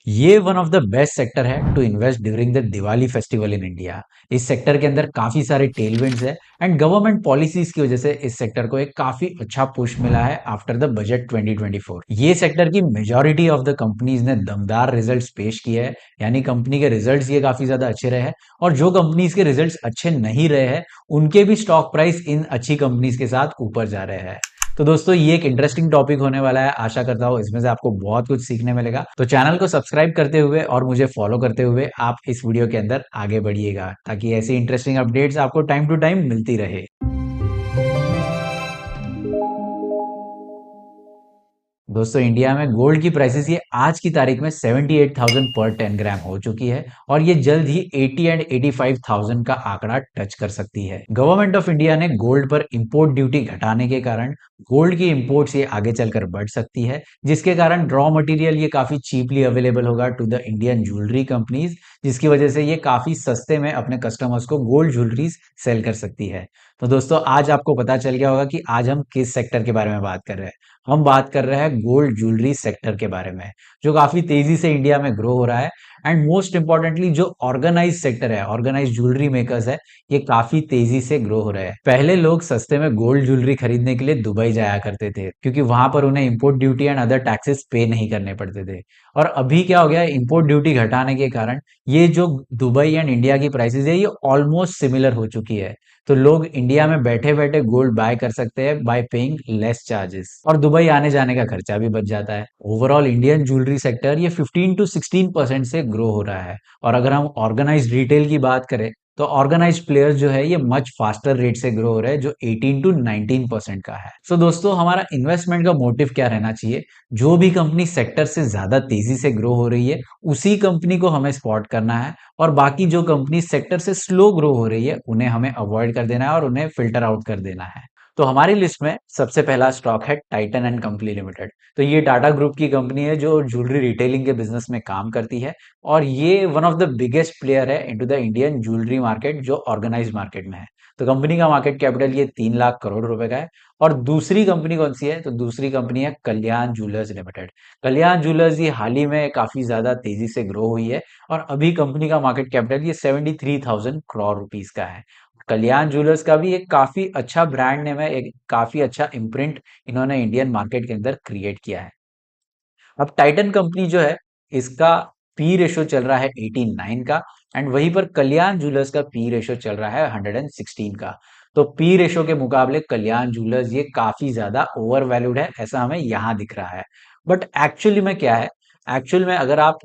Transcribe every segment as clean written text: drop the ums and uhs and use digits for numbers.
ये one of the best sector है to invest during the Diwali festival in India. इस sector के अंदर काफी सारे टेलविंड्स है एंड गवर्नमेंट पॉलिसीज की वजह से इस सेक्टर को एक काफी अच्छा पुश मिला है आफ्टर द बजट 2024। ये सेक्टर की मेजॉरिटी ऑफ द कंपनीज ने दमदार रिजल्ट्स पेश किए हैं, यानी कंपनी के रिजल्ट्स ये काफी ज्यादा अच्छे रहे हैं। और जो कंपनीज के रिजल्ट्स अच्छे नहीं रहे हैं उनके भी स्टॉक प्राइस इन अच्छी कंपनीज के साथ ऊपर जा रहे हैं। तो दोस्तों ये एक इंटरेस्टिंग टॉपिक होने वाला है, आशा करता हूँ इसमें से आपको बहुत कुछ सीखने मिलेगा। तो चैनल को सब्सक्राइब करते हुए और मुझे फॉलो करते हुए आप इस वीडियो के अंदर आगे बढ़िएगा, ताकि ऐसी इंटरेस्टिंग अपडेट्स आपको टाइम टू टाइम मिलती रहे। दोस्तों इंडिया में गोल्ड की प्राइसेस ये आज की तारीख में 78,000 पर 10 ग्राम हो चुकी है और ये जल्द ही 80 एंड 85,000 का आंकड़ा टच कर सकती है। गवर्नमेंट ऑफ इंडिया ने गोल्ड पर इंपोर्ट ड्यूटी घटाने के कारण गोल्ड की इंपोर्ट्स ये आगे चलकर बढ़ सकती है, जिसके कारण रॉ मटेरियल ये काफी चीपली अवेलेबल होगा to the Indian jewellery companies, जिसकी वजह से ये काफी सस्ते में अपने कस्टमर्स को गोल्ड ज्वेलरीज सेल कर सकती है। तो दोस्तों आज आपको पता चल गया होगा कि आज हम किस सेक्टर के बारे में बात कर रहे हैं। हम बात कर रहे हैं गोल्ड ज्वेलरी सेक्टर के बारे में, जो काफी तेजी से इंडिया में ग्रो हो रहा है। एंड मोस्ट इंपॉर्टेंटली जो ऑर्गेनाइज सेक्टर है, ऑर्गेनाइज ज्वेलरी मेकर्स है, ये काफी तेजी से ग्रो हो रहे हैं। पहले लोग सस्ते में गोल्ड ज्वेलरी खरीदने के लिए दुबई जाया करते थे, क्योंकि वहां पर उन्हें import duty and other taxes पे नहीं करने पड़ते थे। और अभी क्या हो गया, इंपोर्ट ड्यूटी घटाने के कारण ये जो दुबई एंड इंडिया की प्राइसेस है ये ऑलमोस्ट सिमिलर हो चुकी है। तो लोग इंडिया में बैठे बैठे गोल्ड बाय कर सकते हैं बाय पेइंग लेस चार्जेस, और दुबई आने जाने का खर्चा भी बच जाता है। ओवरऑल इंडियन ज्वेलरी सेक्टर ये 15 टू 16% से ग्रो हो रहा है। और अगर हम ऑर्गेनाइज्ड रिटेल की बात करें तो ऑर्गेनाइज्ड प्लेयर्स जो है ये मच फास्टर रेट से ग्रो हो रहे हैं, जो 18 टू 19% का है। सो दोस्तों हमारा इन्वेस्टमेंट का मोटिव क्या रहना चाहिए? जो भी कंपनी सेक्टर से ज्यादा तेजी से ग्रो हो रही है उसी कंपनी को हमें स्पॉट करना है, और बाकी जो कंपनी सेक्टर से स्लो ग्रो हो रही है उन्हें हमें अवॉइड कर देना है और उन्हें फिल्टर आउट कर देना है। तो हमारी लिस्ट में सबसे पहला स्टॉक है टाइटन एंड कंपनी लिमिटेड। तो ये टाटा ग्रुप की कंपनी है जो ज्वेलरी रिटेलिंग के बिजनेस में काम करती है, और ये one of the biggest player है into the Indian jewellery market जो ऑर्गेनाइज मार्केट में है। तो कंपनी का मार्केट कैपिटल ये 3 लाख करोड़ रुपए का है। और दूसरी कंपनी कौन सी है? तो दूसरी कंपनी है कल्याण ज्वेलर्स लिमिटेड। कल्याण ज्वेलर्स ये हाल ही में काफी ज्यादा तेजी से ग्रो हुई है, और अभी कंपनी का मार्केट कैपिटल ये 73,000 करोड़ रुपीस का है। कल्याण ज्वेलर्स का भी एक काफी अच्छा ब्रांड नेम है, एक काफी अच्छा इम्प्रिंट इन्होंने इंडियन मार्केट के अंदर क्रिएट किया है। अब टाइटन कंपनी जो है इसका पी रेशो चल रहा है 89 का, एंड वहीं पर कल्याण ज्वेलर्स का पी रेशो चल रहा है 116 का। तो पी रेशो के मुकाबले कल्याण ज्वेलर्स ये काफी ज्यादा ओवर वैल्यूड है, ऐसा हमें यहां दिख रहा है। बट एक्चुअली में क्या है? एक्चुअल में अगर आप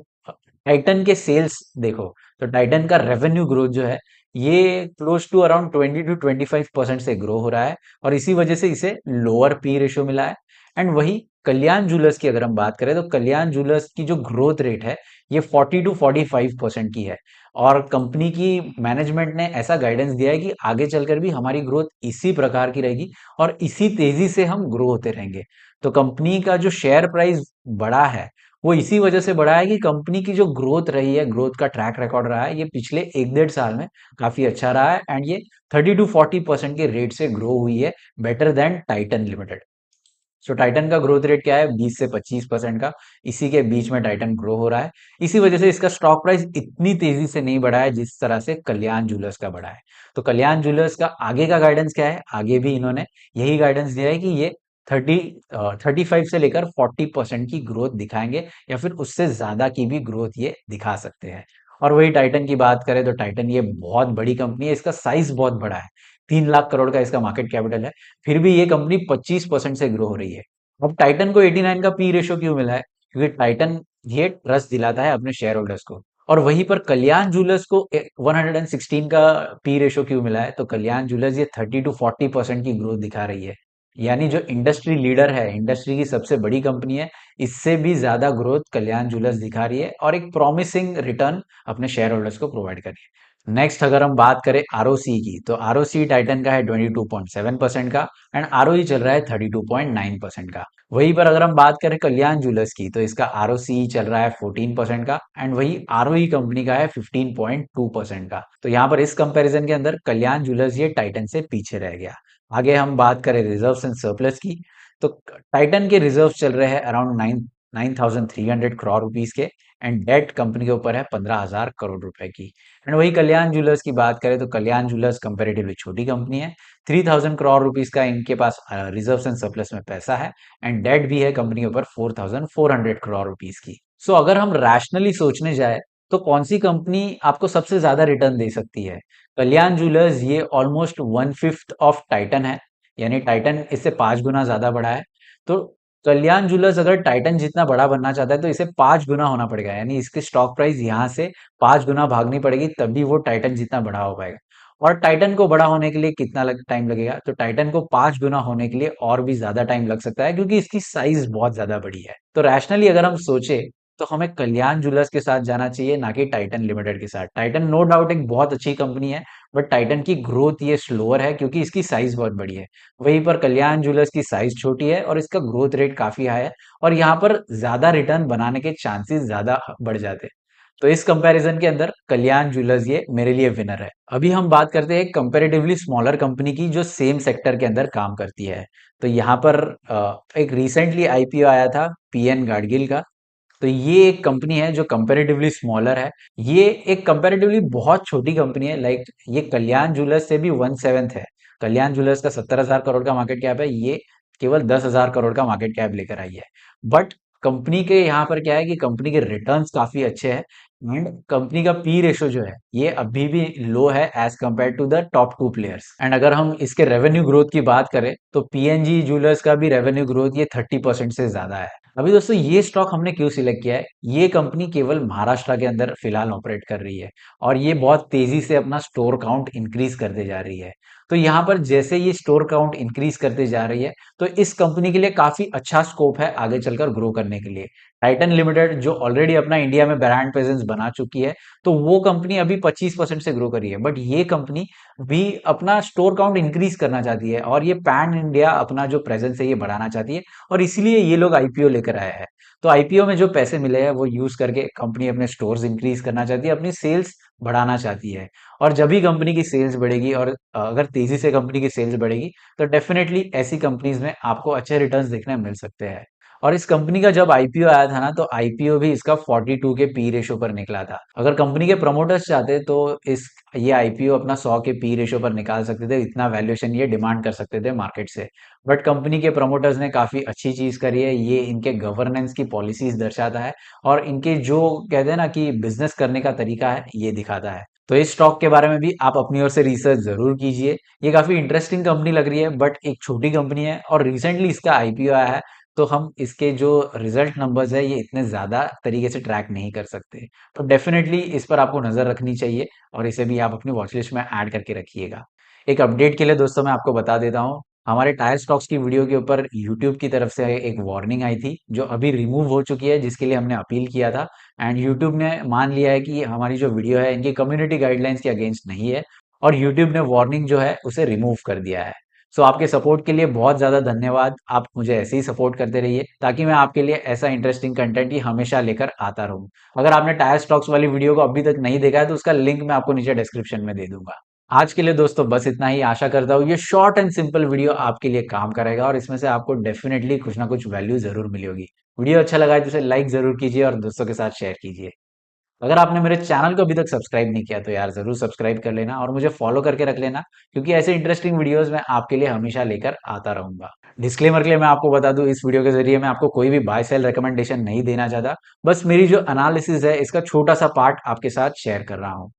टाइटन के सेल्स देखो तो टाइटन का रेवेन्यू ग्रोथ जो है ये क्लोज टू अराउंड 20 to 25% से ग्रो हो रहा है, और इसी वजह से इसे लोअर पी रेशो मिला है। एंड वही कल्याण ज्वेलर्स की अगर हम बात करें तो कल्याण ज्वेलर्स की जो ग्रोथ रेट है ये 40 to 45% की है। और कंपनी की मैनेजमेंट ने ऐसा गाइडेंस दिया है कि आगे चलकर भी हमारी ग्रोथ इसी प्रकार की रहेगी और इसी तेजी से हम ग्रो होते रहेंगे। तो कंपनी का जो शेयर प्राइस बढ़ा है वो इसी वजह से बढ़ा है कि कंपनी की जो ग्रोथ रही है, ग्रोथ का ट्रैक रिकॉर्ड रहा है, ये पिछले 1 डेढ़ साल में काफी अच्छा रहा है, एंड ये 30 to 40% के रेट से ग्रो हुई है, बेटर देन टाइटन लिमिटेड। सो टाइटन का ग्रोथ रेट क्या है? 20 से 25% का, इसी के बीच में टाइटन ग्रो हो रहा है। इसी वजह से इसका स्टॉक प्राइस इतनी तेजी से नहीं बढ़ा है जिस तरह से कल्याण ज्वेलर्स का बढ़ा है। तो कल्याण ज्वेलर्स का आगे का गाइडेंस क्या है? आगे भी इन्होंने यही गाइडेंस दिया है कि ये 35 से लेकर 40% की ग्रोथ दिखाएंगे, या फिर उससे ज्यादा की भी ग्रोथ ये दिखा सकते हैं। और वही टाइटन की बात करें तो टाइटन ये बहुत बड़ी कंपनी है, इसका साइज बहुत बड़ा है। 3 लाख करोड़ का इसका मार्केट कैपिटल है, फिर भी ये कंपनी 25% से ग्रो हो रही है। अब टाइटन को 89 का पी रेशो क्यों मिला है? क्योंकि टाइटन ये ट्रस्ट दिलाता है अपने शेयर होल्डर्स को। और वहीं पर कल्याण ज्वेलर्स को 116 का पी रेशो क्यों मिला है? तो कल्याण ज्वेलर्स ये 30 to 40% की ग्रोथ दिखा रही है, यानी जो इंडस्ट्री लीडर है, इंडस्ट्री की सबसे बड़ी कंपनी है, इससे भी ज्यादा ग्रोथ कल्याण ज्वेलर्स दिखा रही है और एक प्रॉमिसिंग रिटर्न अपने शेयर होल्डर्स को प्रोवाइड कर रही है। नेक्स्ट अगर हम बात करें आरओसी की, तो आरओसी टाइटन का है 22.7% का, एंड आरओई चल रहा है 32.9% का। वहीं पर अगर हम बात करें कल्याण ज्वेलर्स की, तो इसका आरओसी चल रहा है 14% का, एंड वही आरओई कंपनी का है 15.2% का। तो यहाँ पर इस कंपैरिजन के अंदर कल्याण ज्वेलर्स ये टाइटन से पीछे रह गया। आगे हम बात करें रिजर्व्स एंड सरप्लस की, तो टाइटन के रिजर्व चल रहे हैं अराउंड 9,300 करोड़ रुपीस के, एंड डेट कंपनी के ऊपर है 15,000 करोड़ रुपए की। एंड वही कल्याण ज्वेलर्स की बात करें तो कल्याण ज्वेलर्स कंपेरेटिवली छोटी कंपनी है। 3,000 करोड़ रुपीज का इनके पास रिजर्व एंड सरप्लस में पैसा है एंड डेट भी है कंपनी के ऊपर 4,400 करोड़ रुपीज की। सो अगर हम रैशनली सोचने जाए तो कौन सी कंपनी आपको सबसे ज्यादा रिटर्न दे सकती है? कल्याण ज्वेलर्स ये ऑलमोस्ट 1/5 ऑफ टाइटन है, यानी टाइटन इससे 5 गुना ज्यादा बड़ा है। तो कल्याण ज्वेलर्स अगर टाइटन जितना बड़ा बनना चाहता है तो इसे 5 गुना होना पड़ेगा, यानी इसकी स्टॉक प्राइस यहाँ से 5 गुना भागनी पड़ेगी, तभी वो टाइटन जितना बड़ा हो पाएगा। और टाइटन को बड़ा होने के लिए कितना टाइम लगेगा? तो टाइटन को 5 गुना होने के लिए और भी ज्यादा टाइम लग सकता है, क्योंकि इसकी साइज बहुत ज्यादा बड़ी है। तो रैशनली अगर हम सोचे तो हमें कल्याण ज्वेलर्स के साथ जाना चाहिए, ना कि टाइटन लिमिटेड के साथ। टाइटन नो डाउट एक बहुत अच्छी कंपनी है, बट टाइटन की ग्रोथ ये स्लोअर है क्योंकि इसकी साइज बहुत बड़ी है। वहीं पर कल्याण ज्वेलर्स की साइज छोटी है और इसका ग्रोथ रेट काफी हाई है, और यहाँ पर ज्यादा रिटर्न बनाने के चांसेस ज्यादा बढ़ जाते हैं। तो इस कंपैरिजन के अंदर कल्याण ज्वेलर्स ये मेरे लिए विनर है। अभी हम बात करते हैं एक कंपैरेटिवली स्मॉलर कंपनी की जो सेम सेक्टर के अंदर काम करती है। तो यहाँ पर एक रिसेंटली आईपीओ आया था पीएन गाडगिल का। तो ये एक कंपनी है जो कंपैरेटिवली स्मॉलर है। ये एक कंपैरेटिवली बहुत छोटी कंपनी है, लाइक ये कल्याण ज्वेलर्स से भी 1/7 है। कल्याण ज्वेलर्स का 70,000 करोड़ का मार्केट कैप है, ये केवल 10,000 करोड़ का मार्केट कैप लेकर आई है। बट कंपनी के यहाँ पर क्या है कि कंपनी के रिटर्न्स काफी अच्छे हैं एंड कंपनी का पी रेशो जो है ये अभी भी लो है as compare to the top 2 players. And अगर हम इसके रेवेन्यू ग्रोथ की बात करें तो पीएनजी ज्वेलर्स का भी रेवेन्यू ग्रोथ ये 30% से ज्यादा है। अभी दोस्तों ये स्टॉक हमने क्यों सिलेक्ट किया है? ये कंपनी केवल महाराष्ट्र के अंदर फिलहाल ऑपरेट कर रही है और ये बहुत तेजी से अपना स्टोर काउंट इंक्रीज करते जा रही है। तो यहाँ पर जैसे ये स्टोर काउंट इंक्रीज करते जा रही है तो इस कंपनी के लिए काफी अच्छा स्कोप है आगे चलकर ग्रो करने के लिए। टाइटन लिमिटेड जो ऑलरेडी अपना इंडिया में ब्रांड प्रेजेंस बना चुकी है, तो वो कंपनी अभी 25% से ग्रो करी है, बट ये कंपनी भी अपना स्टोर काउंट इंक्रीज करना चाहती है और ये पैन इंडिया अपना जो प्रेजेंस है ये बढ़ाना चाहती है, और इसीलिए ये लोग आईपीओ लेकर आए हैं। तो आईपीओ में जो पैसे मिले हैं वो यूज करके कंपनी अपने स्टोर्स इंक्रीज करना चाहती है, अपनी सेल्स बढ़ाना चाहती है। और जब भी कंपनी की सेल्स बढ़ेगी और अगर तेजी से कंपनी की सेल्स बढ़ेगी तो डेफिनेटली ऐसी कंपनीज में आपको अच्छे रिटर्न्स देखने मिल सकते हैं। और इस कंपनी का जब आईपीओ आया था ना, तो आईपीओ भी इसका 42 के पी रेशो पर निकला था। अगर कंपनी के प्रमोटर्स चाहते तो इस ये आईपीओ अपना 100 के पी रेशो पर निकाल सकते थे, इतना वैल्यूएशन ये डिमांड कर सकते थे मार्केट से। बट कंपनी के प्रमोटर्स ने काफी अच्छी चीज करी है, ये इनके गवर्नेंस की पॉलिसीज दर्शाता है और इनके जो कहते हैं ना कि बिजनेस करने का तरीका है ये दिखाता है। तो इस स्टॉक के बारे में भी आप अपनी ओर से रिसर्च जरूर कीजिए। ये काफी इंटरेस्टिंग कंपनी लग रही है, बट एक छोटी कंपनी है और रिसेंटली इसका आईपीओ आया है, तो हम इसके जो रिजल्ट नंबर्स है ये इतने ज्यादा तरीके से ट्रैक नहीं कर सकते। तो डेफिनेटली इस पर आपको नजर रखनी चाहिए और इसे भी आप अपनी वॉच लिस्ट में ऐड करके रखिएगा। एक अपडेट के लिए दोस्तों मैं आपको बता देता हूँ, हमारे टायर स्टॉक्स की वीडियो के ऊपर यूट्यूब की तरफ से एक वार्निंग आई थी जो अभी रिमूव हो चुकी है, जिसके लिए हमने अपील किया था। एंड यूट्यूब ने मान लिया है कि हमारी जो वीडियो है इनकी कम्युनिटी गाइडलाइंस के अगेंस्ट नहीं है, और यूट्यूब ने वार्निंग जो है उसे रिमूव कर दिया है। सो आपके सपोर्ट के लिए बहुत ज्यादा धन्यवाद। आप मुझे ऐसे ही सपोर्ट करते रहिए ताकि मैं आपके लिए ऐसा इंटरेस्टिंग कंटेंट ही हमेशा लेकर आता रहूं। अगर आपने टायर स्टॉक्स वाली वीडियो को अभी तक नहीं देखा है तो उसका लिंक मैं आपको नीचे डिस्क्रिप्शन में दे दूंगा। आज के लिए दोस्तों बस इतना ही। आशा करता हूँ ये शॉर्ट एंड सिंपल वीडियो आपके लिए काम करेगा और इसमें से आपको डेफिनेटली कुछ ना कुछ वैल्यू जरूर मिली होगी। वीडियो अच्छा लगा है तो इसे लाइक जरूर कीजिए और दोस्तों के साथ शेयर कीजिए। अगर आपने मेरे चैनल को अभी तक सब्सक्राइब नहीं किया तो यार जरूर सब्सक्राइब कर लेना और मुझे फॉलो करके रख लेना, क्योंकि ऐसे इंटरेस्टिंग वीडियोस मैं आपके लिए हमेशा लेकर आता रहूंगा। डिस्क्लेमर के लिए मैं आपको बता दूं, इस वीडियो के जरिए मैं आपको कोई भी बाय सेल रिकमेंडेशन नहीं देना चाहता, बस मेरी जो एनालिसिस है इसका छोटा सा पार्ट आपके साथ शेयर कर रहा हूं।